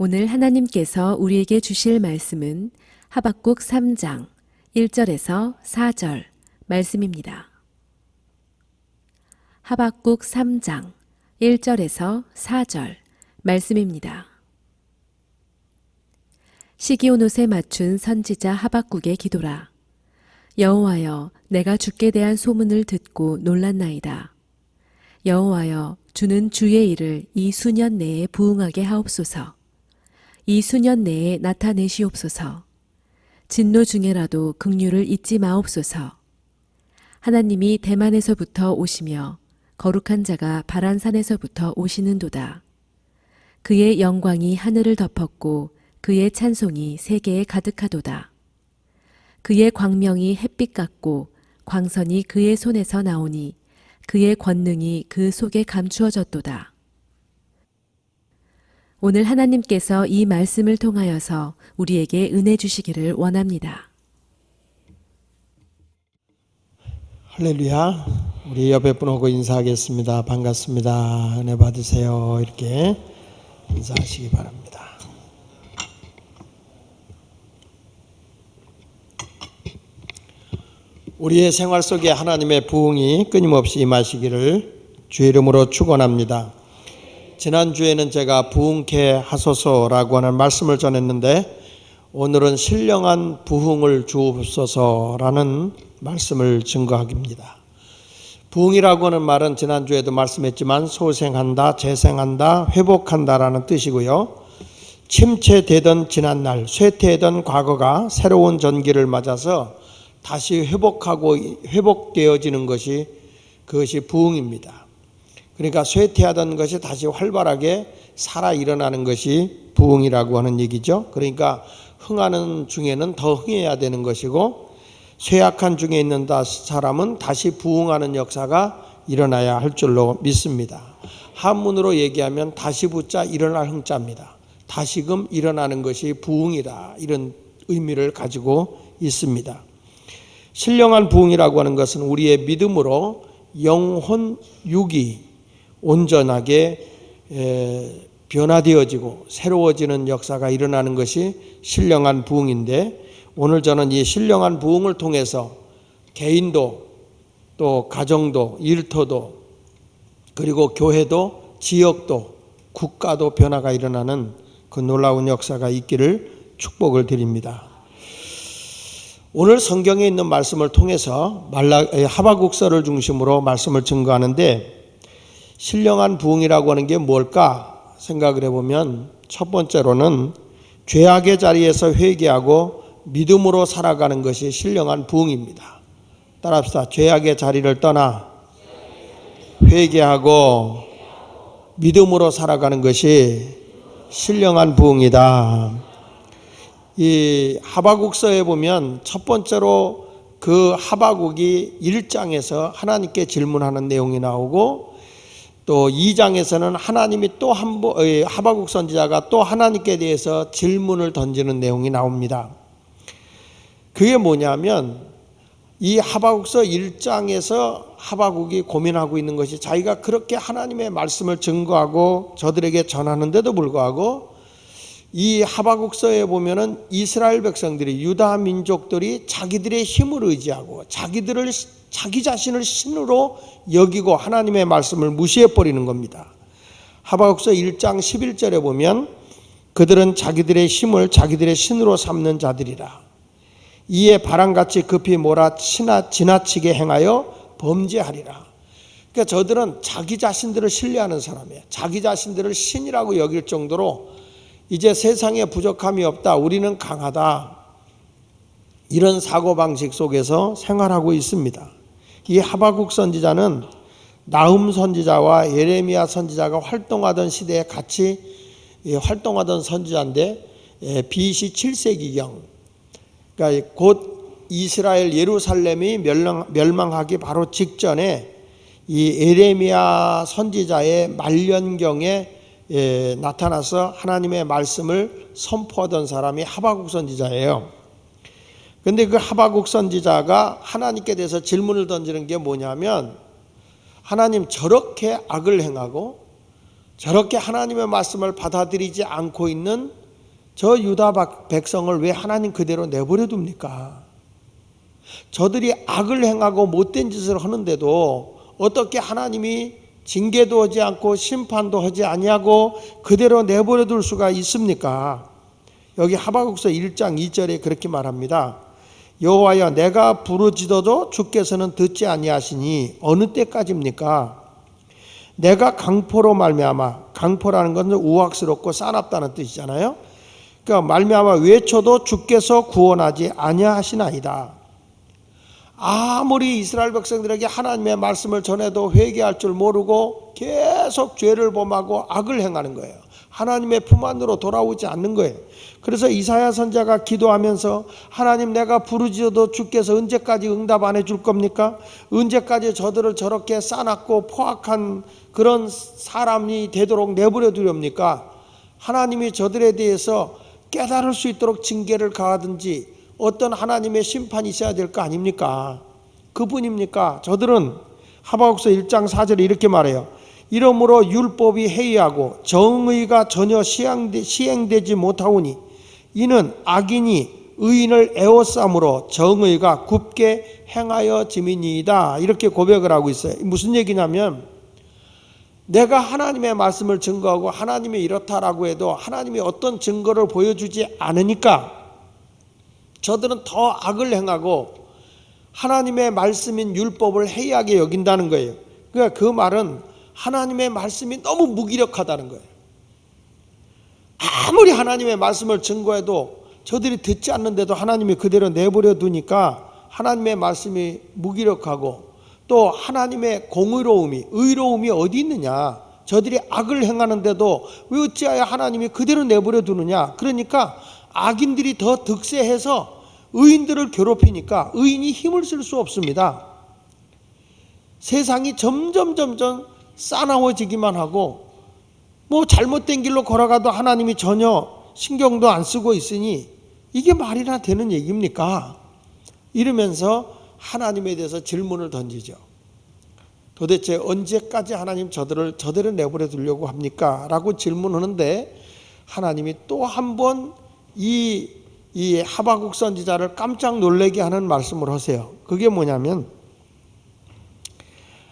오늘 하나님께서 우리에게 주실 말씀은 하박국 3장 1절에서 4절 말씀입니다. 하박국 3장 1절에서 4절 말씀입니다. 시기온 옷에 맞춘 선지자 하박국의 기도라. 여호와여, 내가 주께 대한 소문을 듣고 놀랐나이다. 여호와여, 주는 주의 일을 이 수년 내에 부응하게 하옵소서. 이 수년 내에 나타내시옵소서. 진노 중에라도 긍휼을 잊지 마옵소서. 하나님이 대만에서부터 오시며 거룩한 자가 바란산에서부터 오시는도다. 그의 영광이 하늘을 덮었고 그의 찬송이 세계에 가득하도다. 그의 광명이 햇빛 같고 광선이 그의 손에서 나오니 그의 권능이 그 속에 감추어졌도다. 오늘 하나님께서 이 말씀을 통하여서 우리에게 은혜 주시기를 원합니다. 할렐루야. 우리 옆에 분하고 인사하겠습니다. 반갑습니다. 은혜 받으세요. 이렇게 인사하시기 바랍니다. 우리의 생활 속에 하나님의 부흥이 끊임없이 임하시기를 주의 이름으로 축원합니다. 지난주에는 제가 부흥케 하소서라고 하는 말씀을 전했는데 오늘은 신령한 부흥을 주옵소서라는 말씀을 증거하기입니다. 부흥이라고 하는 말은 지난주에도 말씀했지만 소생한다, 재생한다, 회복한다라는 뜻이고요. 침체되던 지난날, 쇠퇴했던 과거가 새로운 전기를 맞아서 다시 회복되어지는 것이 그것이 부흥입니다. 그러니까 쇠퇴하던 것이 다시 활발하게 살아 일어나는 것이 부흥이라고 하는 얘기죠. 그러니까 흥하는 중에는 더 흥해야 되는 것이고 쇠약한 중에 있는 사람은 다시 부흥하는 역사가 일어나야 할 줄로 믿습니다. 한문으로 얘기하면 다시 붙자 일어날 흥자입니다. 다시금 일어나는 것이 부흥이다, 이런 의미를 가지고 있습니다. 신령한 부흥이라고 하는 것은 우리의 믿음으로 영혼, 육이 온전하게 변화되어지고 새로워지는 역사가 일어나는 것이 신령한 부흥인데, 오늘 저는 이 신령한 부흥을 통해서 개인도 또 가정도 일터도 그리고 교회도 지역도 국가도 변화가 일어나는 그 놀라운 역사가 있기를 축복을 드립니다. 오늘 성경에 있는 말씀을 통해서 하박국서를 중심으로 말씀을 증거하는데, 신령한 부흥이라고 하는 게 뭘까 생각을 해보면 첫 번째로는 죄악의 자리에서 회개하고 믿음으로 살아가는 것이 신령한 부흥입니다. 따라합시다. 죄악의 자리를 떠나 회개하고 믿음으로 살아가는 것이 신령한 부흥이다. 이 하박국서에 보면 첫 번째로 그 하박국이 1장에서 하나님께 질문하는 내용이 나오고, 또 2장에서는 하나님이 또 한 번 하박국 선지자가 또 하나님께 대해서 질문을 던지는 내용이 나옵니다. 그게 뭐냐면 이 하박국서 1장에서 하박국이 고민하고 있는 것이 자기가 그렇게 하나님의 말씀을 증거하고 저들에게 전하는데도 불구하고 이 하박국서에 보면은 이스라엘 백성들이, 유다 민족들이 자기들의 힘을 의지하고 자기 자신을 신으로 여기고 하나님의 말씀을 무시해버리는 겁니다. 하박국서 1장 11절에 보면 그들은 자기들의 힘을 자기들의 신으로 삼는 자들이라. 이에 바람같이 급히 몰아 지나치게 행하여 범죄하리라. 그러니까 저들은 자기 자신들을 신뢰하는 사람이에요. 자기 자신들을 신이라고 여길 정도로 이제 세상에 부족함이 없다, 우리는 강하다, 이런 사고방식 속에서 생활하고 있습니다. 이 하박국 선지자는 나훔 선지자와 예레미야 선지자가 활동하던 시대에 같이 활동하던 선지자인데 BC 7세기경, 그러니까 곧 이스라엘 예루살렘이 멸망하기 바로 직전에 이 예레미야 선지자의 말년경에 나타나서 하나님의 말씀을 선포하던 사람이 하박국 선지자예요. 그런데 그 하박국 선지자가 하나님께 대해서 질문을 던지는 게 뭐냐면, 하나님 저렇게 악을 행하고 저렇게 하나님의 말씀을 받아들이지 않고 있는 저 유다 백성을 왜 하나님 그대로 내버려 둡니까? 저들이 악을 행하고 못된 짓을 하는데도 어떻게 하나님이 징계도 하지 않고 심판도 하지 아니하고 그대로 내버려 둘 수가 있습니까? 여기 하박국서 1장 2절에 그렇게 말합니다. 여호와여, 내가 부르짖어도 주께서는 듣지 아니하시니 어느 때까지입니까? 내가 강포로 말미암아, 강포라는 것은 우악스럽고 싸납다는 뜻이잖아요. 그러니까 말미암아 외쳐도 주께서 구원하지 아니하시나이다. 아무리 이스라엘 백성들에게 하나님의 말씀을 전해도 회개할 줄 모르고 계속 죄를 범하고 악을 행하는 거예요. 하나님의 품 안으로 돌아오지 않는 거예요. 그래서 이사야 선지자가 기도하면서 하나님, 내가 부르짖어도 주께서 언제까지 응답 안 해줄 겁니까? 언제까지 저들을 저렇게 싸납고 포악한 그런 사람이 되도록 내버려 두렵니까? 하나님이 저들에 대해서 깨달을 수 있도록 징계를 가하든지 어떤 하나님의 심판이 있어야 될 거 아닙니까? 그분입니까? 저들은 하박국서 1장 4절에 이렇게 말해요. 이러므로 율법이 해이하고 정의가 전혀 시행되지 못하오니 이는 악인이 의인을 애워싸므로 정의가 굽게 행하여 짐이니이다. 이렇게 고백을 하고 있어요. 무슨 얘기냐면 내가 하나님의 말씀을 증거하고 하나님이 이렇다라고 해도 하나님이 어떤 증거를 보여주지 않으니까 저들은 더 악을 행하고 하나님의 말씀인 율법을 해이하게 여긴다는 거예요. 그러니까 그 말은 하나님의 말씀이 너무 무기력하다는 거예요. 아무리 하나님의 말씀을 증거해도 저들이 듣지 않는데도 하나님이 그대로 내버려 두니까 하나님의 말씀이 무기력하고 또 하나님의 공의로움이, 의로움이 어디 있느냐? 저들이 악을 행하는데도 왜 어찌하여 하나님이 그대로 내버려 두느냐? 그러니까 악인들이 더 득세해서 의인들을 괴롭히니까 의인이 힘을 쓸 수 없습니다. 세상이 점점 싸나워지기만 하고 뭐 잘못된 길로 걸어가도 하나님이 전혀 신경도 안 쓰고 있으니 이게 말이나 되는 얘기입니까? 이러면서 하나님에 대해서 질문을 던지죠. 도대체 언제까지 하나님 저들을 내버려 두려고 합니까? 라고 질문하는데 하나님이 또 한 번 이 하박국 선지자를 깜짝 놀라게 하는 말씀을 하세요. 그게 뭐냐면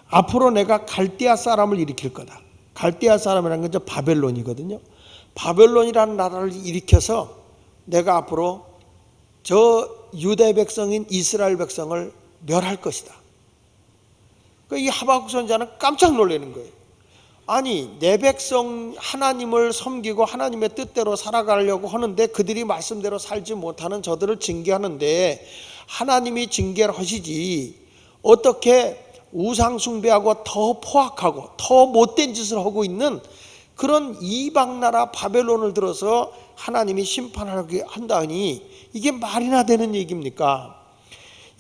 앞으로 내가 갈대아 사람을 일으킬 거다. 갈대아 사람이라는 건 바벨론이거든요. 바벨론이라는 나라를 일으켜서 내가 앞으로 저 유대 백성인 이스라엘 백성을 멸할 것이다. 이 하박국 선지자는 깜짝 놀라는 거예요. 아니, 내 백성 하나님을 섬기고 하나님의 뜻대로 살아가려고 하는데 그들이 말씀대로 살지 못하는 저들을 징계하는데 하나님이 징계를 하시지 어떻게 우상 숭배하고 더 포악하고 더 못된 짓을 하고 있는 그런 이방 나라 바벨론을 들어서 하나님이 심판하게 한다니 이게 말이나 되는 얘기입니까?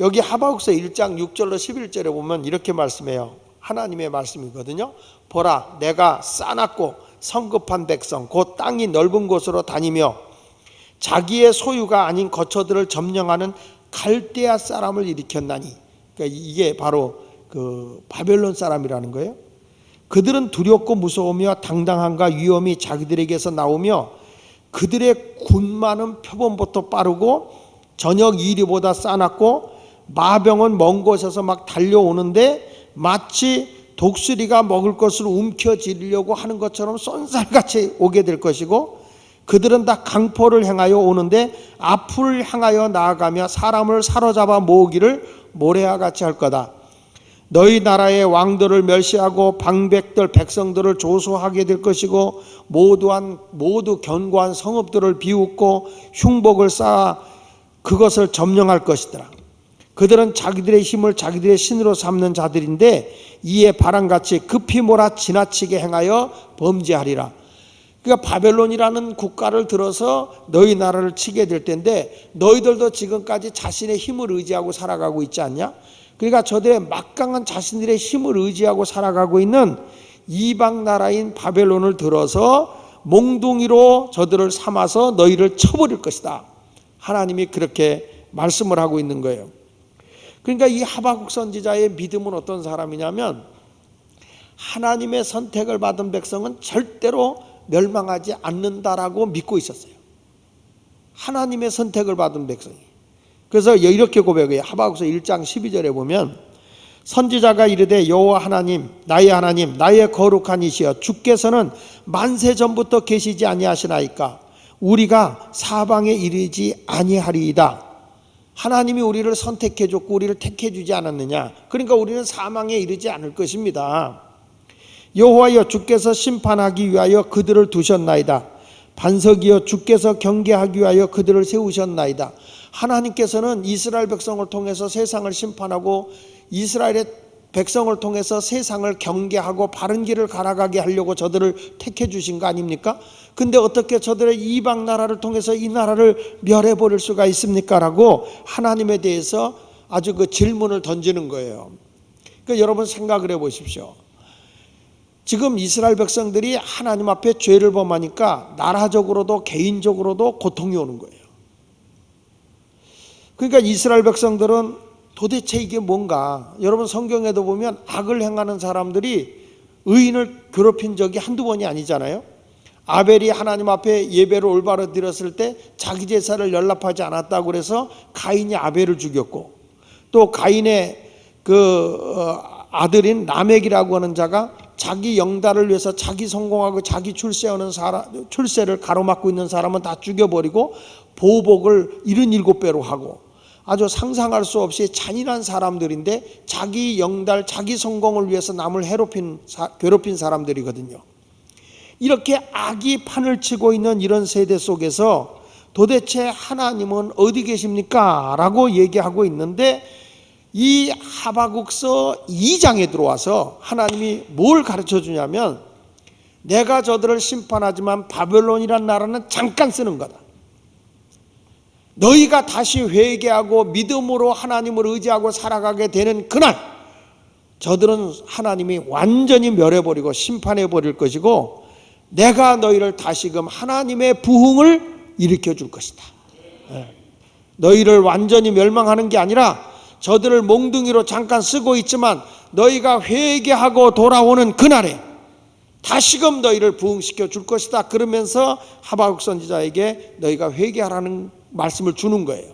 여기 하박국서 1장 6절로 11절에 보면 이렇게 말씀해요. 하나님의 말씀이거든요. 보라, 내가 싸납고 성급한 백성 곧 땅이 넓은 곳으로 다니며 자기의 소유가 아닌 거처들을 점령하는 갈대아 사람을 일으켰나니, 그러니까 이게 바로 그 바벨론 사람이라는 거예요. 그들은 두렵고 무서우며 당당함과 위엄이 자기들에게서 나오며 그들의 군마는 표범부터 빠르고 저녁 이리보다 싸납고 마병은 먼 곳에서 막 달려오는데 마치 독수리가 먹을 것을 움켜쥐려고 하는 것처럼 쏜살같이 오게 될 것이고 그들은 다 강포를 향하여 오는데 앞을 향하여 나아가며 사람을 사로잡아 모으기를 모래와 같이 할 거다. 너희 나라의 왕들을 멸시하고 방백들 백성들을 조소하게 될 것이고 모두 견고한 성읍들을 비웃고 흉복을 쌓아 그것을 점령할 것이더라. 그들은 자기들의 힘을 자기들의 신으로 삼는 자들인데 이에 바람같이 급히 몰아 지나치게 행하여 범죄하리라. 그러니까 바벨론이라는 국가를 들어서 너희 나라를 치게 될 텐데 너희들도 지금까지 자신의 힘을 의지하고 살아가고 있지 않냐? 그러니까 저들의 막강한 자신들의 힘을 의지하고 살아가고 있는 이방 나라인 바벨론을 들어서 몽둥이로 저들을 삼아서 너희를 쳐버릴 것이다. 하나님이 그렇게 말씀을 하고 있는 거예요. 그러니까 이 하박국 선지자의 믿음은 어떤 사람이냐면 하나님의 선택을 받은 백성은 절대로 멸망하지 않는다라고 믿고 있었어요. 하나님의 선택을 받은 백성이. 그래서 이렇게 고백해요. 하박국서 1장 12절에 보면 선지자가 이르되 여호와 하나님 나의 거룩한 이시여 주께서는 만세 전부터 계시지 아니하시나이까 우리가 사방에 이르지 아니하리이다. 하나님이 우리를 선택해 줬고 우리를 택해 주지 않았느냐. 그러니까 우리는 사망에 이르지 않을 것입니다. 여호와여 주께서 심판하기 위하여 그들을 두셨나이다. 반석이여 주께서 경계하기 위하여 그들을 세우셨나이다. 하나님께서는 이스라엘 백성을 통해서 세상을 심판하고 이스라엘의 백성을 통해서 세상을 경계하고 바른 길을 가라가게 하려고 저들을 택해 주신 거 아닙니까? 근데 어떻게 저들의 이방 나라를 통해서 이 나라를 멸해 버릴 수가 있습니까? 라고 하나님에 대해서 아주 그 질문을 던지는 거예요. 그러니까 여러분 생각을 해 보십시오. 지금 이스라엘 백성들이 하나님 앞에 죄를 범하니까 나라적으로도 개인적으로도 고통이 오는 거예요. 그러니까 이스라엘 백성들은 도대체 이게 뭔가, 여러분 성경에도 보면 악을 행하는 사람들이 의인을 괴롭힌 적이 한두 번이 아니잖아요. 아벨이 하나님 앞에 예배를 올바로 드렸을 때 자기 제사를 연락하지 않았다고 그래서 가인이 아벨을 죽였고, 또 가인의 아들인 라멕이라고 하는 자가 자기 영달을 위해서 자기 성공하고 자기 출세를 가로막고 있는 사람은 다 죽여버리고 보복을 77배로 하고, 아주 상상할 수 없이 잔인한 사람들인데 자기 영달, 자기 성공을 위해서 남을 괴롭힌 사람들이거든요. 이렇게 악이 판을 치고 있는 이런 세대 속에서 도대체 하나님은 어디 계십니까? 라고 얘기하고 있는데, 이 하박국서 2장에 들어와서 하나님이 뭘 가르쳐 주냐면, 내가 저들을 심판하지만 바벨론이란 나라는 잠깐 쓰는 거다. 너희가 다시 회개하고 믿음으로 하나님을 의지하고 살아가게 되는 그날, 저들은 하나님이 완전히 멸해버리고 심판해버릴 것이고, 내가 너희를 다시금 하나님의 부흥을 일으켜 줄 것이다. 너희를 완전히 멸망하는 게 아니라 저들을 몽둥이로 잠깐 쓰고 있지만 너희가 회개하고 돌아오는 그날에 다시금 너희를 부흥시켜 줄 것이다. 그러면서 하박국 선지자에게 너희가 회개하라는 말씀을 주는 거예요.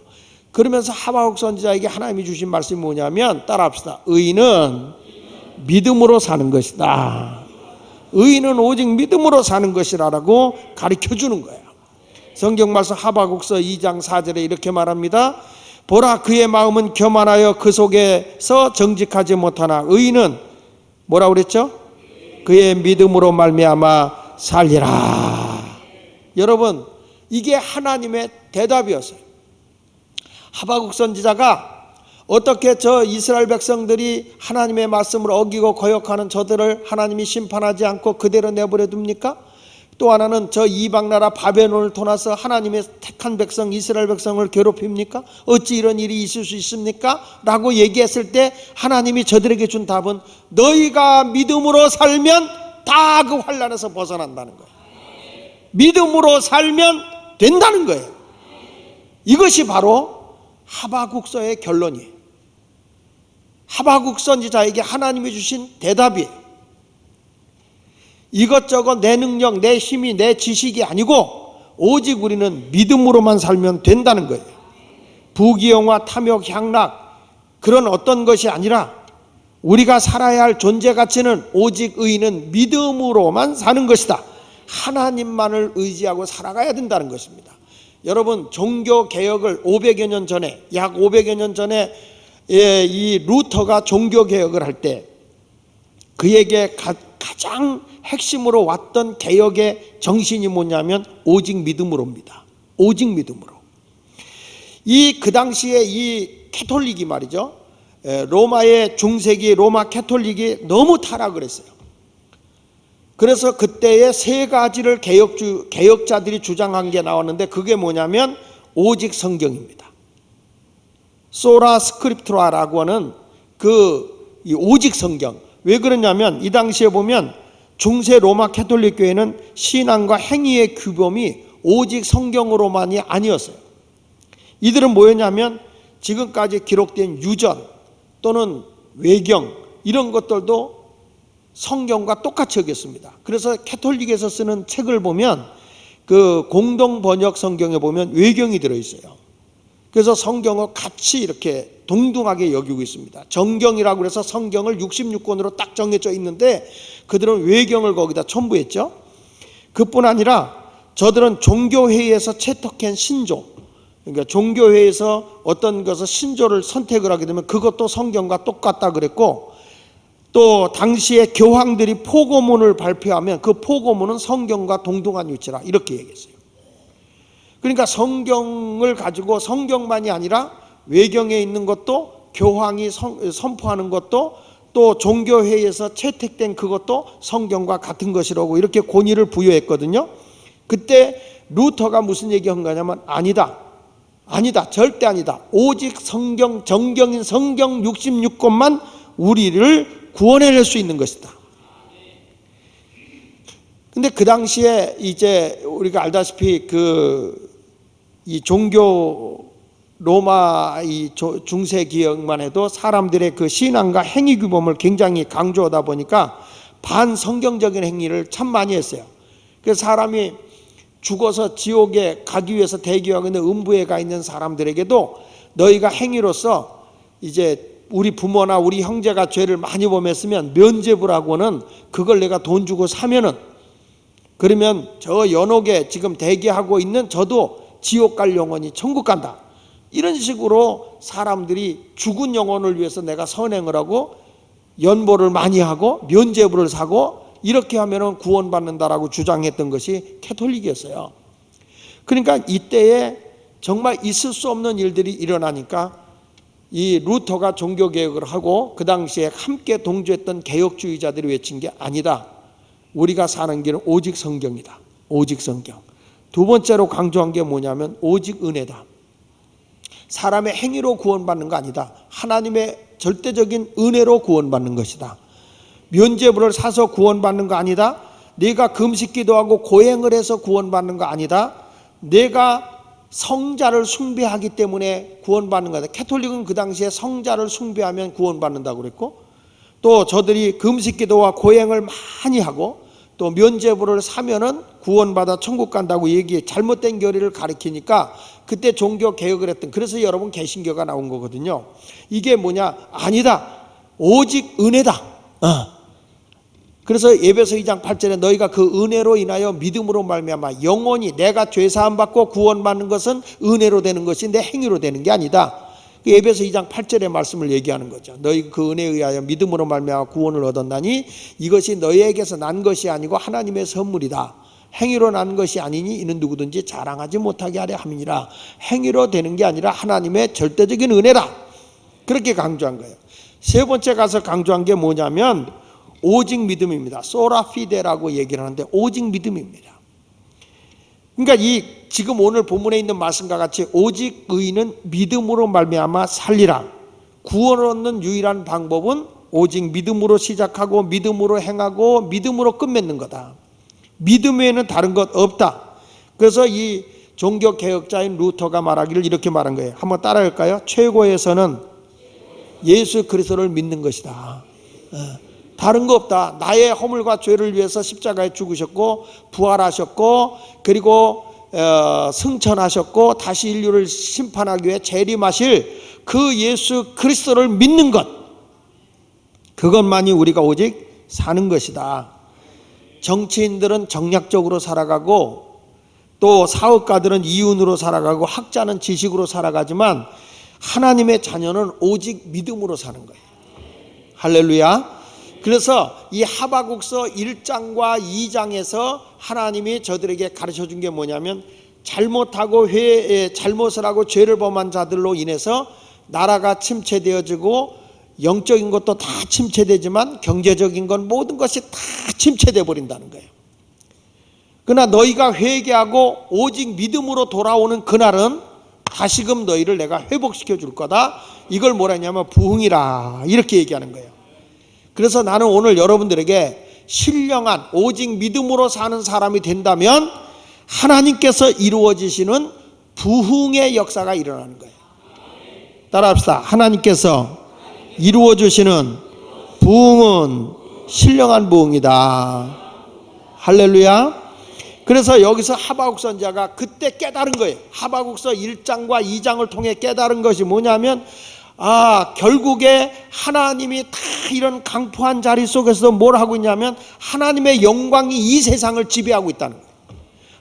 그러면서 하박국 선지자에게 하나님이 주신 말씀이 뭐냐면, 따라합시다. 의인은 믿음으로 사는 것이다. 의인은 오직 믿음으로 사는 것이라고 가르쳐 주는 거예요. 성경 말씀 하박국서 2장 4절에 이렇게 말합니다. 보라, 그의 마음은 교만하여 그 속에서 정직하지 못하나 의인은 뭐라고 그랬죠? 그의 믿음으로 말미암아 살리라. 여러분, 이게 하나님의 대답이었어요. 하박국 선지자가 어떻게 저 이스라엘 백성들이 하나님의 말씀을 어기고 거역하는 저들을 하나님이 심판하지 않고 그대로 내버려 둡니까? 또 하나는 저 이방나라 바벨론을 통해서 하나님의 택한 백성 이스라엘 백성을 괴롭힙니까? 어찌 이런 일이 있을 수 있습니까? 라고 얘기했을 때 하나님이 저들에게 준 답은 너희가 믿음으로 살면 다 그 환난에서 벗어난다는 거예요. 믿음으로 살면 된다는 거예요. 이것이 바로 하박국서의 결론이에요. 하박국 선지자에게 하나님이 주신 대답이에요. 이것저것 내 능력, 내 힘이, 내 지식이 아니고 오직 우리는 믿음으로만 살면 된다는 거예요. 부귀영화, 탐욕, 향락 그런 어떤 것이 아니라 우리가 살아야 할 존재 가치는 오직 의인은 믿음으로만 사는 것이다. 하나님만을 의지하고 살아가야 된다는 것입니다. 여러분, 종교개혁을 500여 년 전에, 약 500여 년 전에 이 루터가 종교개혁을 할 때 그에게 가장 핵심으로 왔던 개혁의 정신이 뭐냐면 오직 믿음으로입니다. 오직 믿음으로. 그 당시에 이 캐톨릭이 말이죠, 로마의 중세기 로마 캐톨릭이 너무 타락을 했어요. 그래서 그때의 세 가지를 개혁자들이 주장한 게 나왔는데, 그게 뭐냐면 오직 성경입니다. 소라 스크립트라라고 하는 이 오직 성경. 왜 그러냐면 이 당시에 보면 중세 로마 캐톨릭 교회는 신앙과 행위의 규범이 오직 성경으로만이 아니었어요. 이들은 뭐였냐면 지금까지 기록된 유전 또는 외경 이런 것들도 성경과 똑같이 여겼습니다. 그래서 캐톨릭에서 쓰는 책을 보면 그 공동 번역 성경에 보면 외경이 들어있어요. 그래서 성경을 같이 이렇게 동등하게 여기고 있습니다. 정경이라고 해서 성경을 66권으로 딱 정해져 있는데 그들은 외경을 거기다 첨부했죠. 그뿐 아니라 저들은 종교회의에서 채택한 신조, 그러니까 종교회의에서 어떤 것을 신조를 선택을 하게 되면 그것도 성경과 똑같다 그랬고, 또 당시에 교황들이 포고문을 발표하면 그 포고문은 성경과 동등한 위치라 이렇게 얘기했어요. 그러니까 성경을 가지고 성경만이 아니라 외경에 있는 것도 교황이 선포하는 것도 또 종교회의에서 채택된 그것도 성경과 같은 것이라고 이렇게 권위를 부여했거든요. 그때 루터가 무슨 얘기한 거냐면 아니다, 절대 아니다. 오직 성경, 정경인 성경 66권만 우리를 구원해낼 수 있는 것이다. 근데 그 당시에 이제 우리가 알다시피 이 종교 로마 이 중세 기역만 해도 사람들의 그 신앙과 행위 규범을 굉장히 강조하다 보니까 반성경적인 행위를 참 많이 했어요. 그래서 사람이 죽어서 지옥에 가기 위해서 대기하고 있는 음부에 가 있는 사람들에게도 너희가 행위로서 이제 우리 부모나 우리 형제가 죄를 많이 범했으면 면죄부라고는 그걸 내가 돈 주고 사면은 그러면 저 연옥에 지금 대기하고 있는 저도 지옥 갈 영혼이 천국 간다. 이런 식으로 사람들이 죽은 영혼을 위해서 내가 선행을 하고 연보를 많이 하고 면죄부를 사고 이렇게 하면은 구원받는다라고 주장했던 것이 캐톨릭이었어요. 그러니까 이때에 정말 있을 수 없는 일들이 일어나니까 이 루터가 종교개혁을 하고 그 당시에 함께 동조했던 개혁주의자들이 외친 게 아니다. 우리가 사는 길은 오직 성경이다. 오직 성경. 두 번째로 강조한 게 뭐냐면 오직 은혜다. 사람의 행위로 구원받는 거 아니다. 하나님의 절대적인 은혜로 구원받는 것이다. 면죄부를 사서 구원받는 거 아니다. 내가 금식기도하고 고행을 해서 구원받는 거 아니다. 내가 성자를 숭배하기 때문에 구원받는 거다. 캐톨릭은 그 당시에 성자를 숭배하면 구원받는다고 그랬고, 또 저들이 금식기도와 고행을 많이 하고 또 면죄부를 사면은 구원받아 천국 간다고 잘못된 교리를 가리키니까 그때 종교 개혁을 했던, 그래서 여러분 개신교가 나온 거거든요. 이게 뭐냐? 아니다. 오직 은혜다. 그래서 에베소 2장 8절에 너희가 그 은혜로 인하여 믿음으로 말미암아 영원히, 내가 죄 사함 받고 구원받는 것은 은혜로 되는 것이 내 행위로 되는 게 아니다. 에베소 2장 8절의 말씀을 얘기하는 거죠. 너희 그 은혜에 의하여 믿음으로 말미암아 구원을 얻었나니 이것이 너희에게서 난 것이 아니고 하나님의 선물이다. 행위로 난 것이 아니니 이는 누구든지 자랑하지 못하게 하려 함이니라. 행위로 되는 게 아니라 하나님의 절대적인 은혜다. 그렇게 강조한 거예요. 세 번째 가서 강조한 게 뭐냐면 오직 믿음입니다. 소라피데라고 얘기를 하는데 오직 믿음입니다. 그러니까 이 지금 오늘 본문에 있는 말씀과 같이 오직 의인은 믿음으로 말미암아 살리라. 구원을 얻는 유일한 방법은 오직 믿음으로 시작하고 믿음으로 행하고 믿음으로 끝맺는 거다. 믿음 외에는 다른 것 없다. 그래서 이 종교 개혁자인 루터가 말하기를 이렇게 말한 거예요. 한번 따라할까요? 최고에서는 예수 그리스도를 믿는 것이다. 다른 거 없다. 나의 허물과 죄를 위해서 십자가에 죽으셨고 부활하셨고 그리고 승천하셨고 다시 인류를 심판하기 위해 재림하실 그 예수 그리스도를 믿는 것, 그것만이 우리가 오직 사는 것이다. 정치인들은 정략적으로 살아가고 또 사업가들은 이윤으로 살아가고 학자는 지식으로 살아가지만 하나님의 자녀는 오직 믿음으로 사는 거예요. 할렐루야. 그래서 이 하바국서 1장과 2장에서 하나님이 저들에게 가르쳐 준 게 뭐냐면 잘못하고 잘못을 하고 죄를 범한 자들로 인해서 나라가 침체되어지고 영적인 것도 다 침체되지만 경제적인 건 모든 것이 다 침체돼 버린다는 거예요. 그러나 너희가 회개하고 오직 믿음으로 돌아오는 그날은 다시금 너희를 내가 회복시켜 줄 거다. 이걸 뭐라 했냐면 부흥이라 이렇게 얘기하는 거예요. 그래서 나는 오늘 여러분들에게 신령한 오직 믿음으로 사는 사람이 된다면 하나님께서 이루어지시는 부흥의 역사가 일어나는 거예요. 따라합시다. 하나님께서 이루어주시는 부흥은 신령한 부흥이다. 할렐루야. 그래서 여기서 하박국 선지자가 그때 깨달은 거예요. 하박국서 1장과 2장을 통해 깨달은 것이 뭐냐면 결국에 하나님이 다 이런 강포한 자리 속에서 뭘 하고 있냐면 하나님의 영광이 이 세상을 지배하고 있다는 거예요.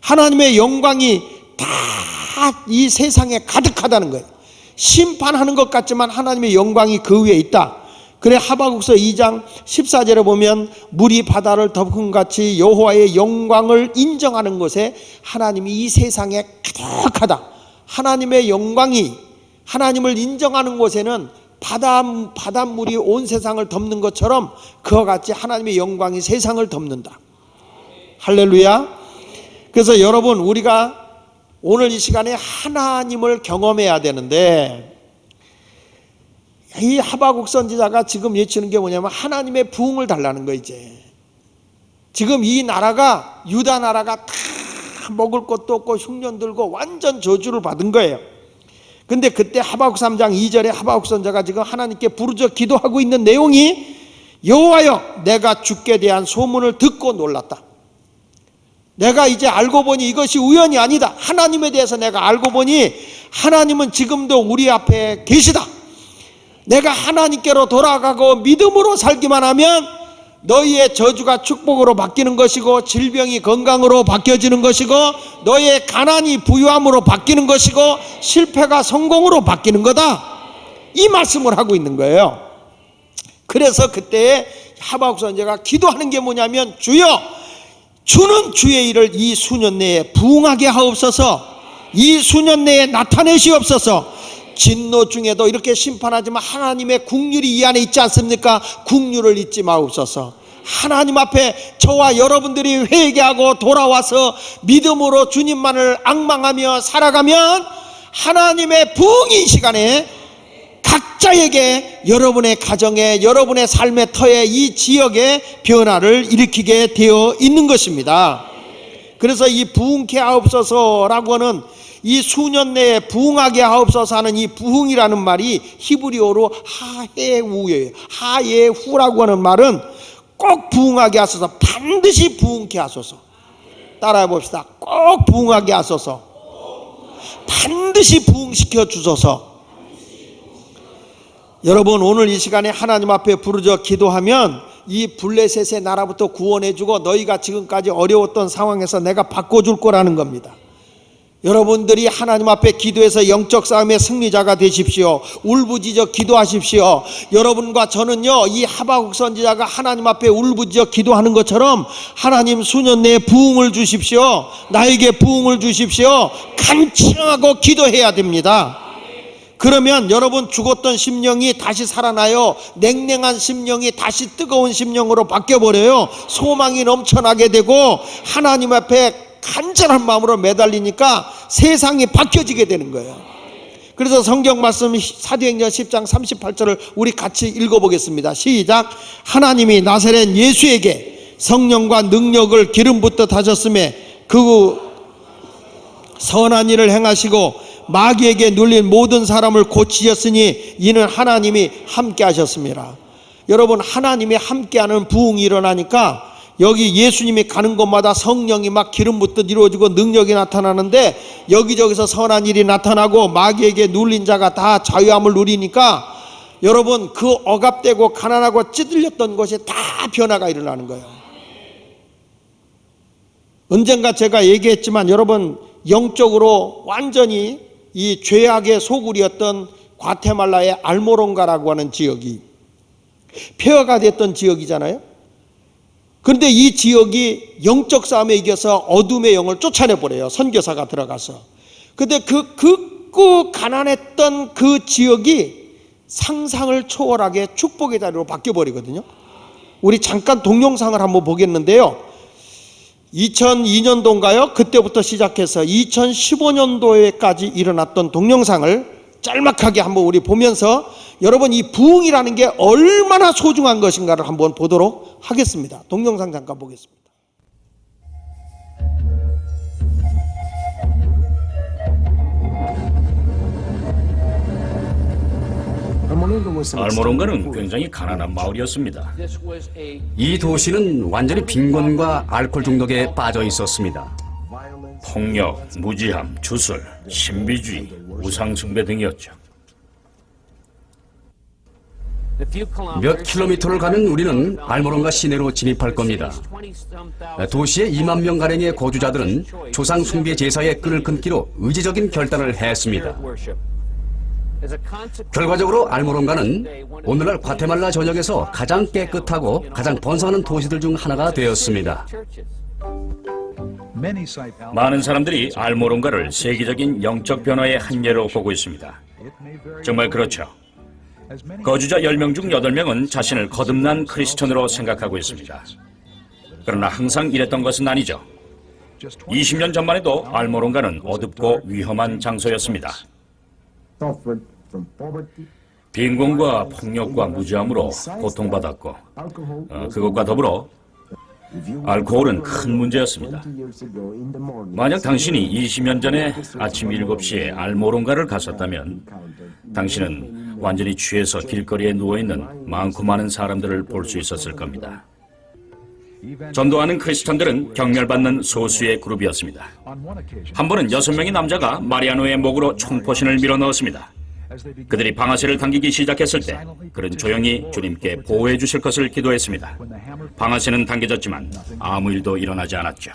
하나님의 영광이 다 이 세상에 가득하다는 거예요. 심판하는 것 같지만 하나님의 영광이 그 위에 있다. 그래 하박국서 2장 14절에 보면 물이 바다를 덮은 같이 여호와의 영광을 인정하는 곳에 하나님이 이 세상에 가득하다. 하나님의 영광이 하나님을 인정하는 곳에는 바닷물이 온 세상을 덮는 것처럼 그와 같이 하나님의 영광이 세상을 덮는다. 할렐루야. 그래서 여러분 우리가 오늘 이 시간에 하나님을 경험해야 되는데 이 하박국 선지자가 지금 외치는 게 뭐냐면 하나님의 부흥을 달라는 거. 이제 지금 이 나라가 유다 나라가 다 먹을 것도 없고 흉년 들고 완전 저주를 받은 거예요. 근데 그때 하박국 3장 2절에 하박국 선지자가 지금 하나님께 부르짖어 기도하고 있는 내용이 여호와여 내가 주께 대한 소문을 듣고 놀랐다. 내가 이제 알고 보니 이것이 우연이 아니다. 하나님에 대해서 내가 알고 보니 하나님은 지금도 우리 앞에 계시다. 내가 하나님께로 돌아가고 믿음으로 살기만 하면 너희의 저주가 축복으로 바뀌는 것이고 질병이 건강으로 바뀌어지는 것이고 너희의 가난이 부유함으로 바뀌는 것이고 실패가 성공으로 바뀌는 거다. 이 말씀을 하고 있는 거예요. 그래서 그때 하박국 선지자가 기도하는 게 뭐냐면 주여 주는 주의 일을 이 수년 내에 부응하게 하옵소서. 이 수년 내에 나타내시옵소서. 진노 중에도 이렇게 심판하지만 하나님의 국률이 이 안에 있지 않습니까? 국률을 잊지 마옵소서. 하나님 앞에 저와 여러분들이 회개하고 돌아와서 믿음으로 주님만을 앙망하며 살아가면 하나님의 부흥이 이 시간에 각자에게 여러분의 가정에 여러분의 삶의 터에 이 지역에 변화를 일으키게 되어 있는 것입니다. 그래서 이 부흥케 하옵소서라고 하는 이 수년 내에 부흥하게 하옵소서 하는 이 부흥이라는 말이 히브리어로 하예우예요. 하예후라고 하는 말은 꼭 부흥하게 하소서. 반드시 부흥케 하소서. 따라해 봅시다. 꼭 부흥하게 하소서. 반드시 부흥시켜 주소서. 여러분 오늘 이 시간에 하나님 앞에 부르짖어 기도하면 이 블레셋의 나라부터 구원해주고 너희가 지금까지 어려웠던 상황에서 내가 바꿔줄 거라는 겁니다. 여러분들이 하나님 앞에 기도해서 영적 싸움의 승리자가 되십시오. 울부짖어 기도하십시오. 여러분과 저는요 이 하박국 선지자가 하나님 앞에 울부짖어 기도하는 것처럼 하나님 수년 내에 부흥을 주십시오. 나에게 부흥을 주십시오. 간청하고 기도해야 됩니다. 그러면 여러분 죽었던 심령이 다시 살아나요. 냉랭한 심령이 다시 뜨거운 심령으로 바뀌어버려요. 소망이 넘쳐나게 되고 하나님 앞에 간절한 마음으로 매달리니까 세상이 바뀌어지게 되는 거예요. 그래서 성경 말씀 사도행전 10장 38절을 우리 같이 읽어보겠습니다. 시작. 하나님이 나사렛 예수에게 성령과 능력을 기름 붓듯 하셨음에 그 선한 일을 행하시고 마귀에게 눌린 모든 사람을 고치셨으니 이는 하나님이 함께 하셨습니다. 여러분 하나님이 함께하는 부흥이 일어나니까 여기 예수님이 가는 곳마다 성령이 막 기름 붓듯 이루어지고 능력이 나타나는데 여기저기서 선한 일이 나타나고 마귀에게 눌린 자가 다 자유함을 누리니까 여러분 그 억압되고 가난하고 찌들렸던 것이 다 변화가 일어나는 거예요. 언젠가 제가 얘기했지만 여러분 영적으로 완전히 이 죄악의 소굴이었던 과테말라의 알모론가라고 하는 지역이 폐허가 됐던 지역이잖아요. 그런데 이 지역이 영적 싸움에 이겨서 어둠의 영을 쫓아내버려요. 선교사가 들어가서. 그런데 그 가난했던 그 지역이 상상을 초월하게 축복의 자리로 바뀌어버리거든요. 우리 잠깐 동영상을 한번 보겠는데요. 2002년도인가요? 그때부터 시작해서 2015년도에까지 일어났던 동영상을 짤막하게 한번 우리 보면서 여러분 이 부흥이라는 게 얼마나 소중한 것인가를 한번 보도록 하겠습니다. 동영상 잠깐 보겠습니다. Al momento 알모론가는 굉장히 가난한 마을이었습니다. 이 도시는 완전히 빈곤과 알코올 중독에 빠져 있었습니다. 폭력, 무지함, 주술, 신비주의, 우상숭배 등이었죠. 몇 킬로미터를 가면 우리는 알모론가 시내로 진입할 겁니다. 도시의 2만 명가량의 거주자들은 조상 숭배 제사의 끈을 끊기로 의지적인 결단을 했습니다. 결과적으로 알모론가는 오늘날 과테말라 전역에서 가장 깨끗하고 가장 번성하는 도시들 중 하나가 되었습니다. 많은 사람들이 알모론가를 세계적인 영적 변화의 한 예로 보고 있습니다. 정말 그렇죠. 거주자 10명 중 8명은 자신을 거듭난 크리스천으로 생각하고 있습니다. 그러나 항상 이랬던 것은 아니죠. 20년 전만 해도 알모론가는 어둡고 위험한 장소였습니다. 빈곤과 폭력과 무지함으로 고통받았고 그것과 더불어 알코올은 큰 문제였습니다. 만약 당신이 20년 전에 아침 7시에 알모론가를 갔었다면 당신은 완전히 취해서 길거리에 누워있는 많고 많은 사람들을 볼 수 있었을 겁니다. 전도하는 크리스천들은 경멸받는 소수의 그룹이었습니다. 한 번은 6명의 남자가 마리아노의 목으로 총포신을 밀어넣었습니다. 그들이 방아쇠를 당기기 시작했을 때 그는 조용히 주님께 보호해 주실 것을 기도했습니다. 방아쇠는 당겨졌지만 아무 일도 일어나지 않았죠.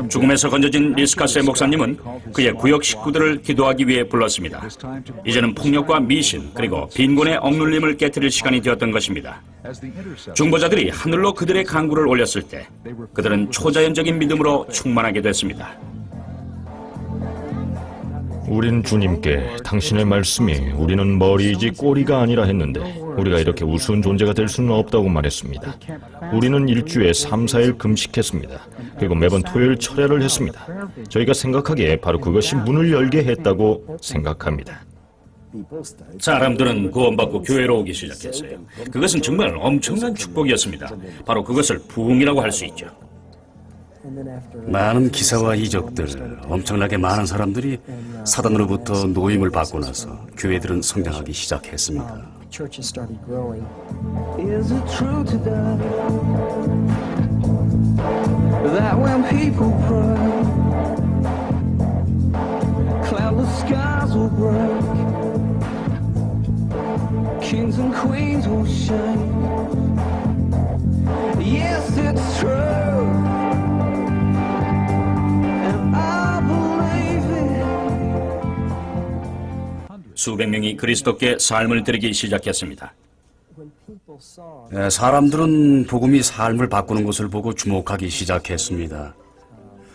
죽음에서 건져진 리스카스의 목사님은 그의 구역 식구들을 기도하기 위해 불렀습니다. 이제는 폭력과 미신 그리고 빈곤의 억눌림을 깨트릴 시간이 되었던 것입니다. 중보자들이 하늘로 그들의 간구를 올렸을 때 그들은 초자연적인 믿음으로 충만하게 됐습니다. 우린 주님께 당신의 말씀이 우리는 머리이지 꼬리가 아니라 했는데 우리가 이렇게 우스운 존재가 될 수는 없다고 말했습니다. 우리는 일주에 3, 4일 금식했습니다. 그리고 매번 토요일 철야를 했습니다. 저희가 생각하기에 바로 그것이 문을 열게 했다고 생각합니다. 사람들은 구원받고 교회로 오기 시작했어요. 그것은 정말 엄청난 축복이었습니다. 바로 그것을 부흥이라고 할 수 있죠. 많은 기사와 이적들, 엄청나게 많은 사람들이 사단으로부터 노임을 받고 나서 교회들은 성장하기 시작했습니다. Is it true today that when people pray, cloudless skies will break, kings and queens will shake? Yes, it's true, and I believe it. 수백 명이 그리스도께 삶을 드리기 시작했습니다. 사람들은 복음이 삶을 바꾸는 것을 보고 주목하기 시작했습니다.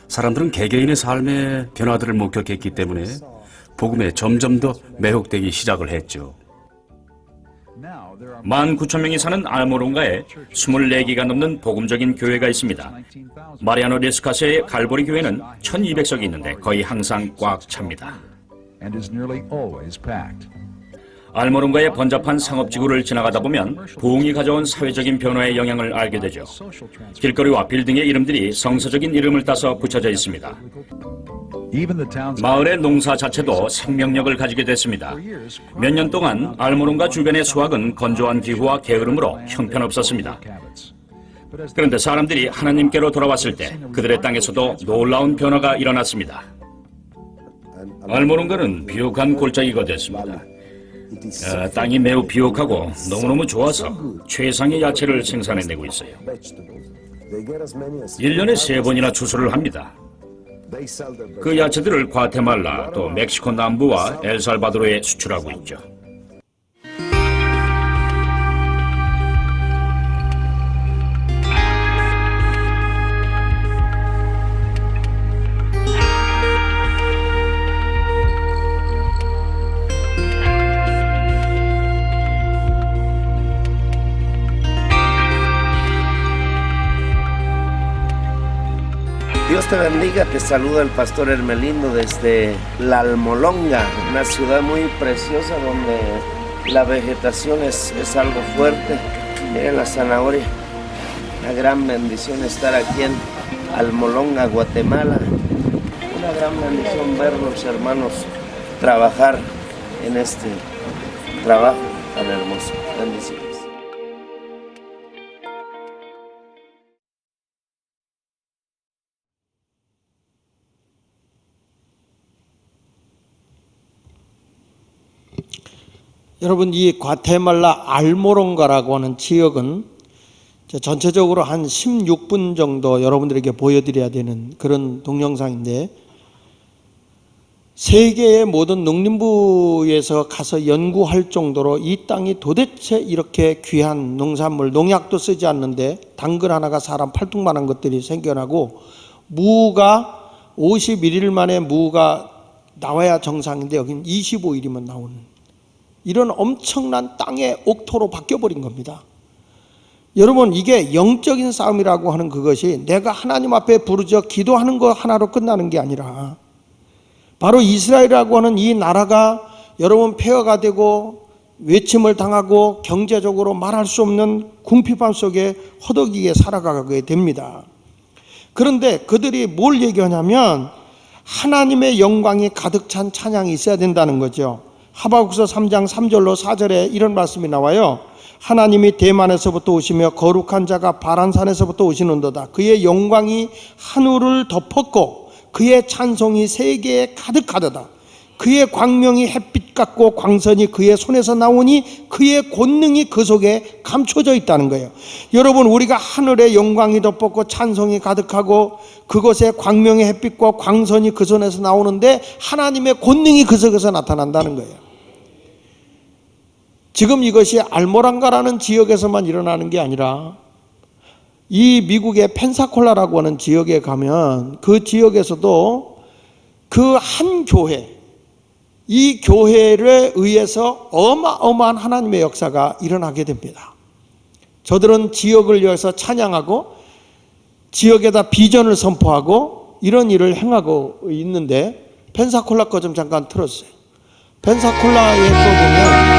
사람들은 개개인의 삶의 변화들을 목격했기 때문에 복음에 점점 더 매혹되기 시작을 했죠. 19,000명이 사는 알모론가에 24개가 넘는 복음적인 교회가 있습니다. 마리아노 리스카스의 갈보리 교회는 1,200석이 있는데 거의 항상 꽉 찹니다. 알모론가의 번잡한 상업지구를 지나가다 보면 부흥이 가져온 사회적인 변화의 영향을 알게 되죠. 길거리와 빌딩의 이름들이 성서적인 이름을 따서 붙여져 있습니다. 마을의 농사 자체도 생명력을 가지게 됐습니다. 몇 년 동안 알모론가 주변의 수확은 건조한 기후와 게으름으로 형편없었습니다. 그런데 사람들이 하나님께로 돌아왔을 때 그들의 땅에서도 놀라운 변화가 일어났습니다. 알모론가는 비옥한 골짜기가 됐습니다. 땅이 매우 비옥하고 너무너무 좋아서 최상의 야채를 생산해내고 있어요. 1년에 3번이나 추수를 합니다. 그 야채들을 과테말라 또 멕시코 남부와 엘살바도르에 수출하고 있죠. Dios te bendiga, te saluda el pastor Hermelindo desde La Almolonga, una ciudad muy preciosa donde la vegetación es algo fuerte. Miren la zanahoria, una gran bendición estar aquí en Almolonga, Guatemala, una gran bendición ver los hermanos trabajar en este trabajo tan hermoso. Bendiciones. 여러분, 이 과테말라 알모롱가라고 하는 지역은 전체적으로 한 16분 정도 여러분들에게 보여드려야 되는 그런 동영상인데, 세계의 모든 농림부에서 가서 연구할 정도로 이 땅이 도대체 이렇게 귀한 농산물, 농약도 쓰지 않는데 당근 하나가 사람 팔뚝만한 것들이 생겨나고, 무가 51일 만에 무가 나와야 정상인데 여기는 25일이면 나오는 이런 엄청난 땅의 옥토로 바뀌어버린 겁니다. 여러분, 이게 영적인 싸움이라고 하는 그것이 내가 하나님 앞에 부르짖어 기도하는 것 하나로 끝나는 게 아니라, 바로 이스라엘이라고 하는 이 나라가 여러분 폐허가 되고 외침을 당하고 경제적으로 말할 수 없는 궁핍함 속에 허덕이게 살아가게 됩니다. 그런데 그들이 뭘 얘기하냐면 하나님의 영광이 가득 찬 찬양이 있어야 된다는 거죠. 하박국서 3장 3절로 4절에 이런 말씀이 나와요. 하나님이 대만에서부터 오시며 거룩한 자가 바란산에서부터 오시는도다. 그의 영광이 하늘을 덮었고 그의 찬송이 세계에 가득하도다. 그의 광명이 햇빛 같고 광선이 그의 손에서 나오니 그의 권능이 그 속에 감춰져 있다는 거예요. 여러분, 우리가 하늘의 영광이 덮었고 찬송이 가득하고 그곳에 광명의 햇빛과 광선이 그 손에서 나오는데 하나님의 권능이 그 속에서 나타난다는 거예요. 지금 이것이 알모란가라는 지역에서만 일어나는 게 아니라 이 미국의 펜사콜라라고 하는 지역에 가면 그 지역에서도 그 한 교회, 이 교회에 의해서 어마어마한 하나님의 역사가 일어나게 됩니다. 저들은 지역을 위해서 찬양하고 지역에다 비전을 선포하고 이런 일을 행하고 있는데, 펜사콜라 거 좀 잠깐 틀어주세요. 펜사콜라에 또 보면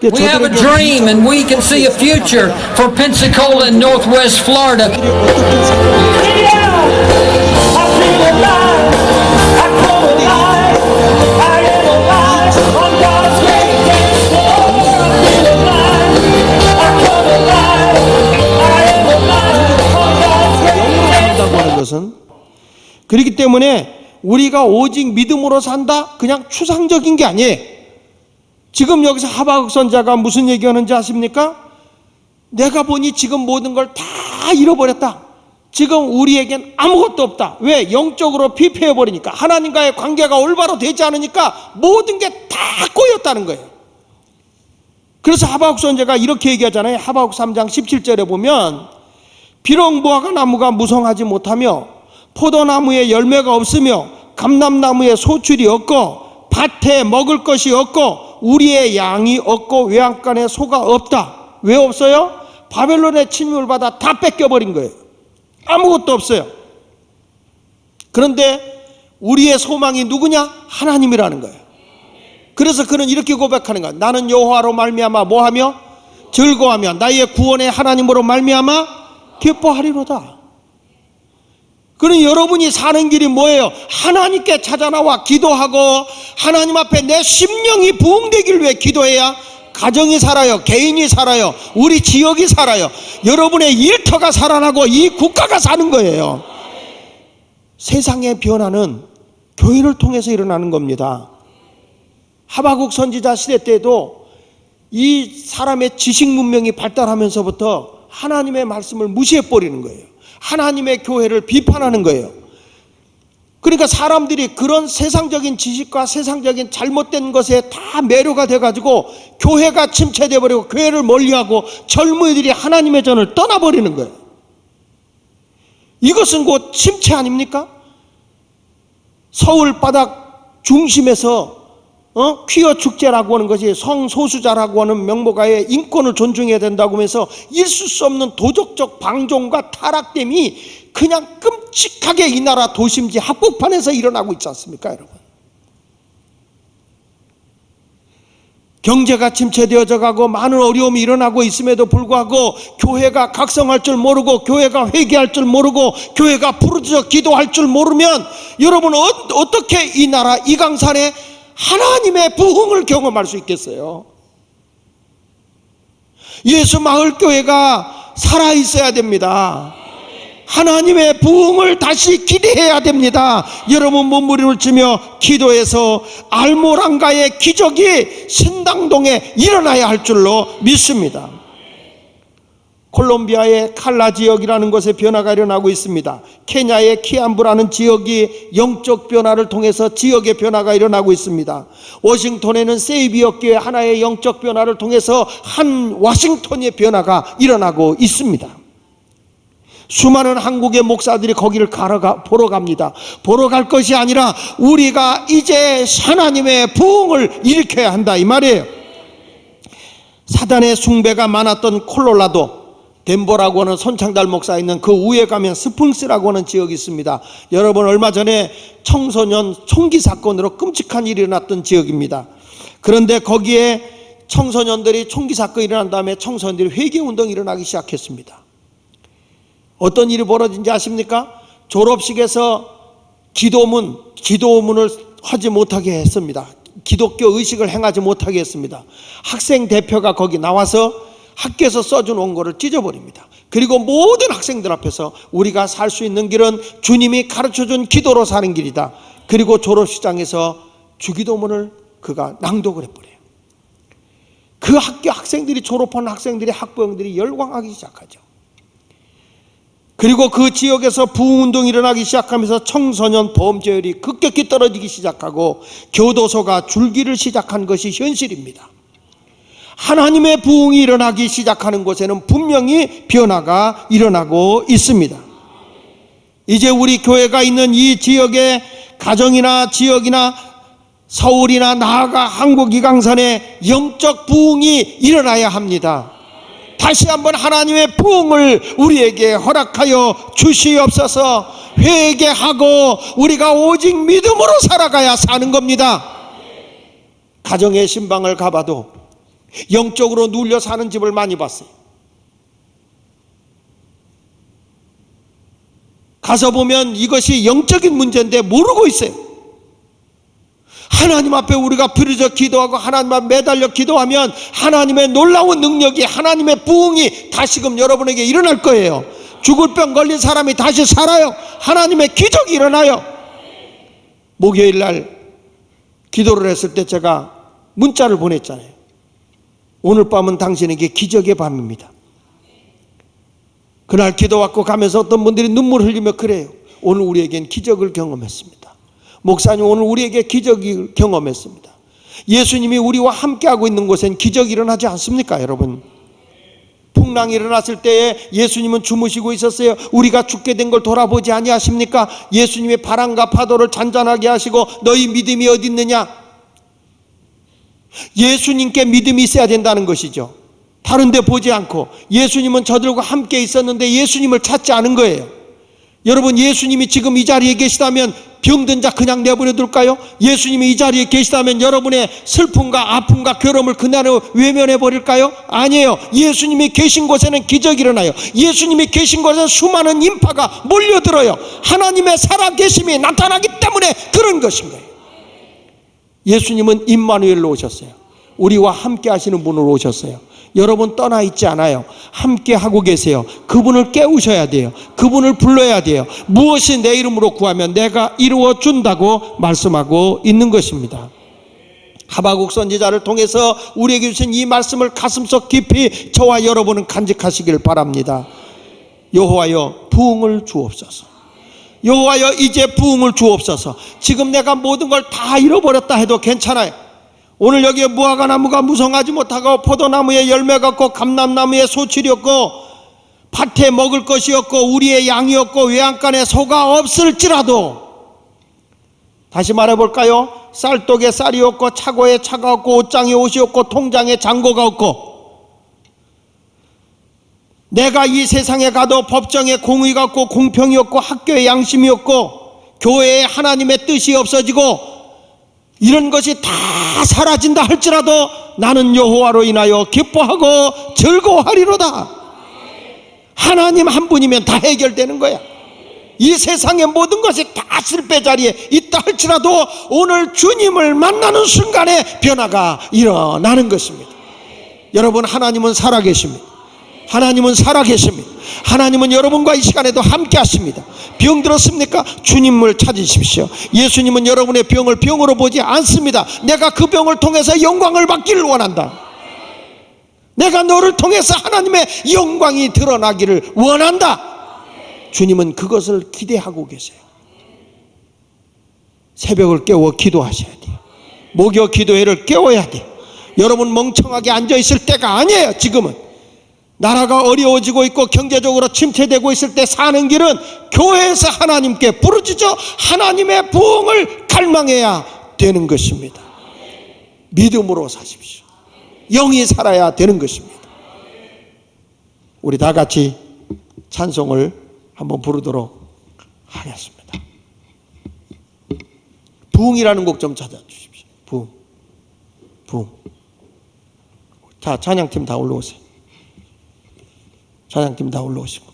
We have a dream and we can see a future for Pensacola and Northwest Florida. 것은, 그렇기 때문에 우리가 오직 믿음으로 산다, 그냥 추상적인 게 아니에요. 지금 여기서 하박국 선지자가 무슨 얘기하는지 아십니까? 내가 보니 지금 모든 걸 다 잃어버렸다. 지금 우리에겐 아무것도 없다. 왜? 영적으로 피폐해버리니까, 하나님과의 관계가 올바로 되지 않으니까 모든 게 다 꼬였다는 거예요. 그래서 하박국 선지자가 이렇게 얘기하잖아요. 하박국 3장 17절에 보면 비록 무화과 나무가 무성하지 못하며 포도나무에 열매가 없으며 감람나무에 소출이 없고 밭에 먹을 것이 없고 우리의 양이 없고 외양간에 소가 없다. 왜 없어요? 바벨론의 침입을 받아 다 뺏겨버린 거예요. 아무것도 없어요. 그런데 우리의 소망이 누구냐? 하나님이라는 거예요. 그래서 그는 이렇게 고백하는 거예요. 나는 여호와로 말미암아 뭐하며? 즐거워하며 나의 구원의 하나님으로 말미암아 기뻐하리로다. 그럼 여러분이 사는 길이 뭐예요? 하나님께 찾아나와 기도하고 하나님 앞에 내 심령이 부흥되길 위해 기도해야 가정이 살아요. 개인이 살아요. 우리 지역이 살아요. 여러분의 일터가 살아나고 이 국가가 사는 거예요. 세상의 변화는 교회를 통해서 일어나는 겁니다. 하박국 선지자 시대 때도 이 사람의 지식 문명이 발달하면서부터 하나님의 말씀을 무시해버리는 거예요. 하나님의 교회를 비판하는 거예요. 그러니까 사람들이 그런 세상적인 지식과 세상적인 잘못된 것에 다 매료가 돼가지고 교회가 침체돼버리고 교회를 멀리하고 젊은이들이 하나님의 전을 떠나버리는 거예요. 이것은 곧 침체 아닙니까? 서울 바닥 중심에서 퀴어 축제라고 하는 것이 성소수자라고 하는 명목하에 인권을 존중해야 된다고 하면서 있을 수 없는 도덕적 방종과 타락됨이 그냥 끔찍하게 이 나라 도심지 한복판에서 일어나고 있지 않습니까, 여러분? 경제가 침체되어져 가고 많은 어려움이 일어나고 있음에도 불구하고 교회가 각성할 줄 모르고 교회가 회개할 줄 모르고 교회가 부르짖어 기도할 줄 모르면 여러분 어떻게 이 나라 이 강산에 하나님의 부흥을 경험할 수 있겠어요? 예수 마을교회가 살아있어야 됩니다. 하나님의 부흥을 다시 기대해야 됩니다. 여러분 몸부림을 치며 기도해서 알모랑가의 기적이 신당동에 일어나야 할 줄로 믿습니다. 콜롬비아의 칼라 지역이라는 곳에 변화가 일어나고 있습니다. 케냐의 키암부라는 지역이 영적 변화를 통해서 지역의 변화가 일어나고 있습니다. 워싱턴에는 세이비어 교회 하나의 영적 변화를 통해서 한 워싱턴의 변화가 일어나고 있습니다. 수많은 한국의 목사들이 거기를 보러 갑니다. 보러 갈 것이 아니라 우리가 이제 하나님의 부흥을 일으켜야 한다 이 말이에요. 사단의 숭배가 많았던 콜로라도 덴버라고 하는 손창달 목사 있는 그 우에 가면 스핑스라고 하는 지역이 있습니다. 여러분 얼마 전에 청소년 총기 사건으로 끔찍한 일이 일어났던 지역입니다. 그런데 거기에 청소년들이 총기 사건이 일어난 다음에 청소년들이 회개운동이 일어나기 시작했습니다. 어떤 일이 벌어진지 아십니까? 졸업식에서 기도문을 하지 못하게 했습니다. 기독교 의식을 행하지 못하게 했습니다. 학생 대표가 거기 나와서 학교에서 써준 원고를 찢어버립니다. 그리고 모든 학생들 앞에서 우리가 살 수 있는 길은 주님이 가르쳐준 기도로 사는 길이다. 그리고 졸업식장에서 주기도문을 그가 낭독을 해버려요. 그 학교 학생들이 졸업한 학생들이 학부형들이 열광하기 시작하죠. 그리고 그 지역에서 부흥운동이 일어나기 시작하면서 청소년 범죄율이 급격히 떨어지기 시작하고 교도소가 줄기를 시작한 것이 현실입니다. 하나님의 부흥이 일어나기 시작하는 곳에는 분명히 변화가 일어나고 있습니다. 이제 우리 교회가 있는 이 지역의 가정이나 지역이나 서울이나 나아가 한국 이강산에 영적 부흥이 일어나야 합니다. 다시 한번 하나님의 부흥을 우리에게 허락하여 주시옵소서. 회개하고 우리가 오직 믿음으로 살아가야 사는 겁니다. 가정의 신방을 가봐도 영적으로 눌려 사는 집을 많이 봤어요. 가서 보면 이것이 영적인 문제인데 모르고 있어요. 하나님 앞에 우리가 부르짖어 기도하고 하나님 앞에 매달려 기도하면 하나님의 놀라운 능력이, 하나님의 부흥이 다시금 여러분에게 일어날 거예요. 죽을 병 걸린 사람이 다시 살아요. 하나님의 기적이 일어나요. 목요일 날 기도를 했을 때 제가 문자를 보냈잖아요. 오늘 밤은 당신에게 기적의 밤입니다. 그날 기도 받고 가면서 어떤 분들이 눈물 흘리며 그래요. 오늘 우리에겐 기적을 경험했습니다. 목사님 오늘 우리에게 기적을 경험했습니다. 예수님이 우리와 함께하고 있는 곳엔 기적이 일어나지 않습니까 여러분? 풍랑이 일어났을 때에 예수님은 주무시고 있었어요. 우리가 죽게 된 걸 돌아보지 아니하십니까? 예수님의 바람과 파도를 잔잔하게 하시고 너희 믿음이 어디 있느냐? 예수님께 믿음이 있어야 된다는 것이죠. 다른 데 보지 않고 예수님은 저들과 함께 있었는데 예수님을 찾지 않은 거예요. 여러분 예수님이 지금 이 자리에 계시다면 병든 자 그냥 내버려 둘까요? 예수님이 이 자리에 계시다면 여러분의 슬픔과 아픔과 괴로움을 그날에 외면해 버릴까요? 아니에요. 예수님이 계신 곳에는 기적이 일어나요. 예수님이 계신 곳에는 수많은 인파가 몰려들어요. 하나님의 살아계심이 나타나기 때문에 그런 것인 거예요. 예수님은 임마누엘로 오셨어요. 우리와 함께 하시는 분으로 오셨어요. 여러분 떠나 있지 않아요. 함께 하고 계세요. 그분을 깨우셔야 돼요. 그분을 불러야 돼요. 무엇이 내 이름으로 구하면 내가 이루어 준다고 말씀하고 있는 것입니다. 하박국 선지자를 통해서 우리에게 주신 이 말씀을 가슴속 깊이 저와 여러분은 간직하시길 바랍니다. 여호와여 부흥을 주옵소서. 여호와여 이제 부흥을 주옵소서. 지금 내가 모든 걸 다 잃어버렸다 해도 괜찮아요. 오늘 여기에 무화과나무가 무성하지 못하고 포도나무에 열매가 없고 감람나무에 소출이 없고 밭에 먹을 것이 없고 우리의 양이 없고 외양간에 소가 없을지라도, 다시 말해볼까요? 쌀독에 쌀이 없고 차고에 차가 없고 옷장에 옷이 없고 통장에 잔고가 없고, 내가 이 세상에 가도 법정에 공의가 없고 공평이 없고 학교에 양심이 없고 교회에 하나님의 뜻이 없어지고 이런 것이 다 사라진다 할지라도 나는 여호와로 인하여 기뻐하고 즐거워하리로다. 하나님 한 분이면 다 해결되는 거야. 이 세상의 모든 것이 다 실패 자리에 있다 할지라도 오늘 주님을 만나는 순간에 변화가 일어나는 것입니다. 여러분, 하나님은 살아계십니다. 하나님은 살아계십니다. 하나님은 여러분과 이 시간에도 함께 하십니다. 병 들었습니까? 주님을 찾으십시오. 예수님은 여러분의 병을 병으로 보지 않습니다. 내가 그 병을 통해서 영광을 받기를 원한다. 내가 너를 통해서 하나님의 영광이 드러나기를 원한다. 주님은 그것을 기대하고 계세요. 새벽을 깨워 기도하셔야 돼요. 목요 기도회를 깨워야 돼요. 여러분 멍청하게 앉아있을 때가 아니에요. 지금은 나라가 어려워지고 있고 경제적으로 침체되고 있을 때 사는 길은 교회에서 하나님께 부르짖어 하나님의 부흥을 갈망해야 되는 것입니다. 믿음으로 사십시오. 영이 살아야 되는 것입니다. 우리 다 같이 찬송을 한번 부르도록 하겠습니다. 부흥이라는 곡 좀 찾아주십시오. 부흥. 부흥. 자, 찬양팀 다 올라오세요. 찬양팀 다 올라오시고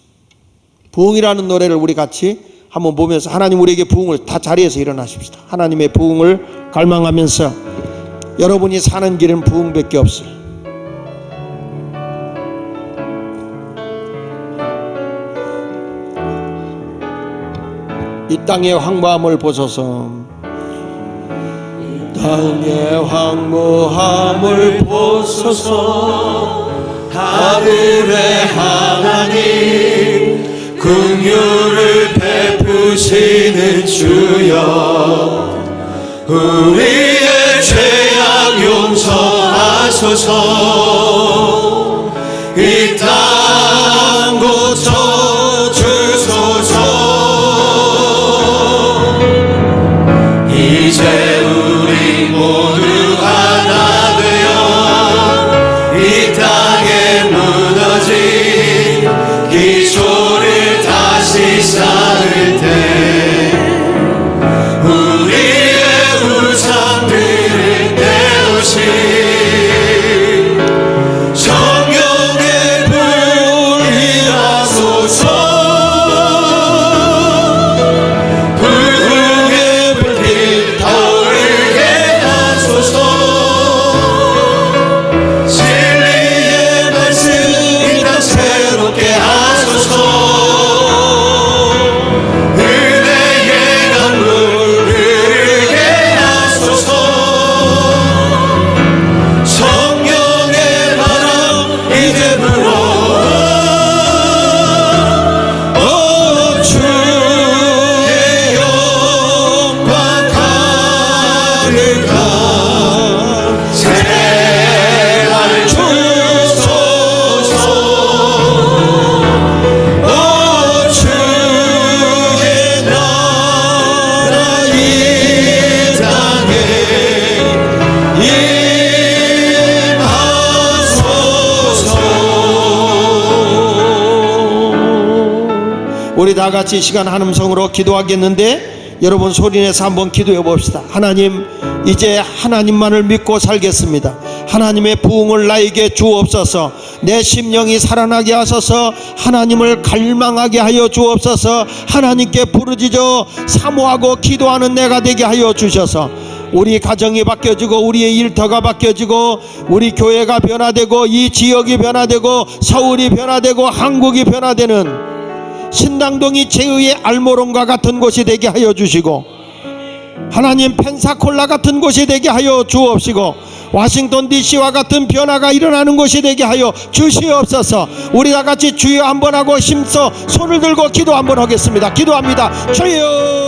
부흥이라는 노래를 우리 같이 한번 보면서 하나님 우리에게 부흥을 다 자리에서 일어나십시다. 하나님의 부흥을 갈망하면서 여러분이 사는 길은 부흥밖에 없어요. 이 땅의 황무함을 보소서. 이 땅의 황무함을 보소서. 하늘의 하나님 긍휼을 베푸시는 주여, 우리의 죄악 용서하소서. 이 땅 고쳐 주소서. 이제 우리 모두 하나 되어 이 땅에 무너진 기초를 다시 쌓을 때 우리의 우상들을 깨우신 성령의 불이라소서. 부흥의 불빛 타오르게 하소서. 진리의 말씀 이 땅 새롭게 하소서. 은혜의 강물 흐르게 하소서. 성령의 바람 이제 불어. 주의 영광 가득한 생활 주소서. 주의 나라 이 땅에 임하소서. 우리 다 같이 시간 한 음성으로 기도하겠는데 여러분 소리내서 한번 기도해 봅시다. 하나님, 이제 하나님만을 믿고 살겠습니다. 하나님의 부흥을 나에게 주옵소서. 내 심령이 살아나게 하소서. 하나님을 갈망하게 하여 주옵소서. 하나님께 부르짖어 사모하고 기도하는 내가 되게 하여 주셔서 우리 가정이 바뀌어지고 우리의 일터가 바뀌어지고 우리 교회가 변화되고 이 지역이 변화되고 서울이 변화되고 한국이 변화되는 신당동이 제의의 알모론과 같은 곳이 되게 하여 주시고 하나님 펜사콜라 같은 곳이 되게 하여 주옵시고 워싱턴 DC와 같은 변화가 일어나는 곳이 되게 하여 주시옵소서. 우리 다 같이 주여 한번 하고 힘써 손을 들고 기도 한번 하겠습니다. 기도합니다. 주여.